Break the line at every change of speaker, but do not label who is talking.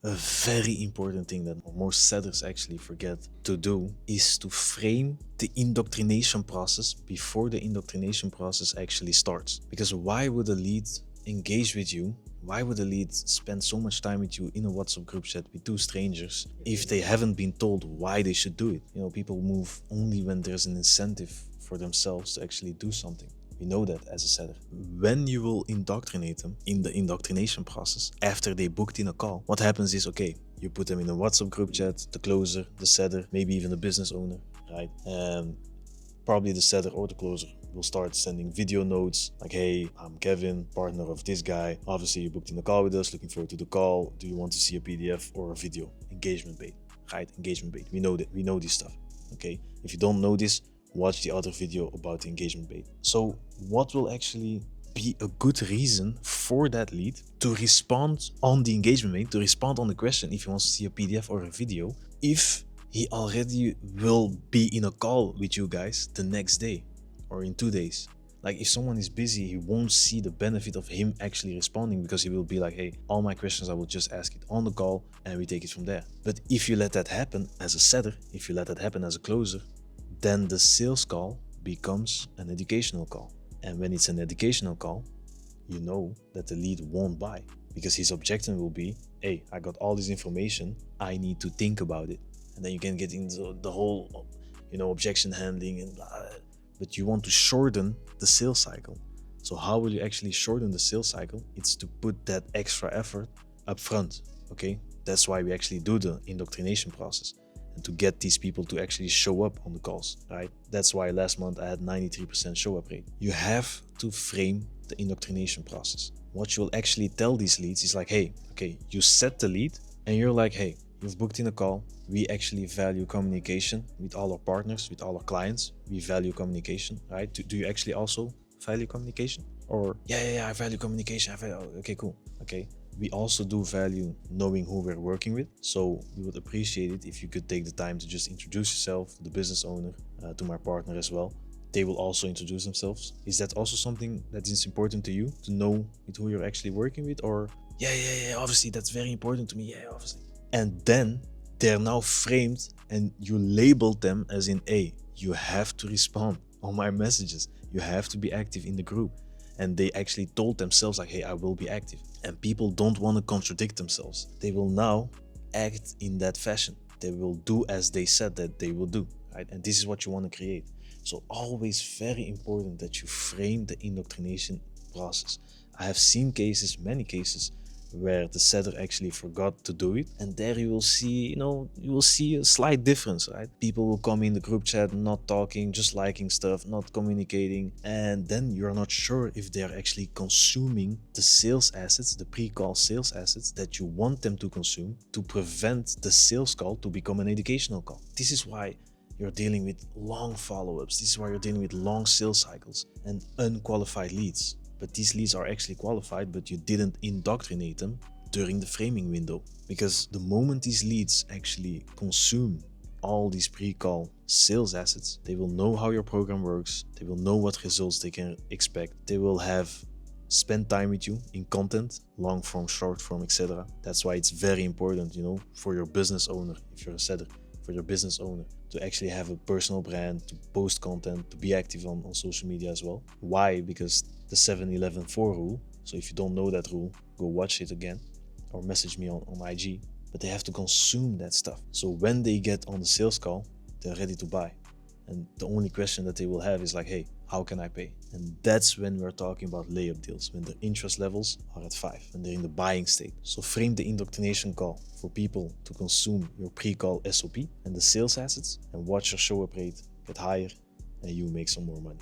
A very important thing that most setters actually forget to do is to frame the indoctrination process before the indoctrination process actually starts. Because why would a lead engage with you? Why would a lead spend so much time with you in a WhatsApp group chat with two strangers if they haven't been told why they should do it? You know, people move only when there's an incentive for themselves to actually do something. We know that as a setter. When you will indoctrinate them in the indoctrination process, after they booked in a call, what happens is, okay, you put them in a WhatsApp group chat, the closer, the setter, maybe even the business owner, right? And probably the setter or the closer will start sending video notes like, hey, I'm Kevin, partner of this guy. Obviously, you booked in a call with us, looking forward to the call. Do you want to see a PDF or a video? Engagement bait, right? Engagement bait. We know that. We know this stuff, okay? If you don't know this, watch the other video about the engagement bait. So what will actually be a good reason for that lead to respond on the engagement bait, to respond on the question if he wants to see a PDF or a video, if he already will be in a call with you guys the next day or in 2 days? Like, if someone is busy, he won't see the benefit of him actually responding, because he will be like, hey, all my questions I will just ask it on the call and we take it from there. But if you let that happen as a setter, if you let that happen as a closer, then the sales call becomes an educational call. And when it's an educational call, you know that the lead won't buy, because his objection will be, hey, I got all this information, I need to think about it. And then you can get into the whole, objection handling and blah. But you want to shorten the sales cycle. So how will you actually shorten the sales cycle? It's to put that extra effort up front, okay? That's why we actually do the indoctrination process, and to get these people to actually show up on the calls, right? That's why last month I had 93% show up rate. You have to frame the indoctrination process. What you'll actually tell these leads is like, hey, okay, you set the lead and you're like, hey, you've booked in a call. We actually value communication with all our partners, with all our clients. We value communication, right? Do you actually also value communication? Or, yeah, I value communication. Okay, cool. Okay. We also do value knowing who we're working with. So we would appreciate it if you could take the time to just introduce yourself, the business owner, to my partner as well. They will also introduce themselves. Is that also something that is important to you, to know with who you're actually working with? Or, yeah, obviously that's very important to me. Yeah, obviously. And then they're now framed and you labeled them as in, A, you have to respond on my messages. You have to be active in the group. And they actually told themselves like, hey, I will be active. And people don't want to contradict themselves. They will now act in that fashion. They will do as they said that they will do, right? And this is what you want to create. So always very important that you frame the indoctrination process. I have seen cases, many cases, where the setter actually forgot to do it, and there you will see, you will see a slight difference, right? People will come in the group chat not talking, just liking stuff, not communicating, and then you're not sure if they're actually consuming the sales assets, the pre-call sales assets that you want them to consume, to prevent the sales call to become an educational call. This is why you're dealing with long follow-ups. This is why you're dealing with long sales cycles and unqualified leads. But these leads are actually qualified, but you didn't indoctrinate them during the framing window. Because the moment these leads actually consume all these pre-call sales assets, they will know how your program works, they will know what results they can expect, they will have spent time with you in content, long form, short form, etc. That's why it's very important, for your business owner, if you're a setter, for your business owner, to actually have a personal brand, to post content, to be active on social media as well. Why? Because the 7-11-4 rule. So if you don't know that rule, go watch it again or message me on IG. But they have to consume that stuff. So when they get on the sales call, they're ready to buy. And the only question that they will have is like, hey, how can I pay? And that's when we're talking about layup deals, when the interest levels are at 5 and they're in the buying state. So frame the indoctrination call for people to consume your pre-call SOP and the sales assets, and watch your show up rate get higher and you make some more money.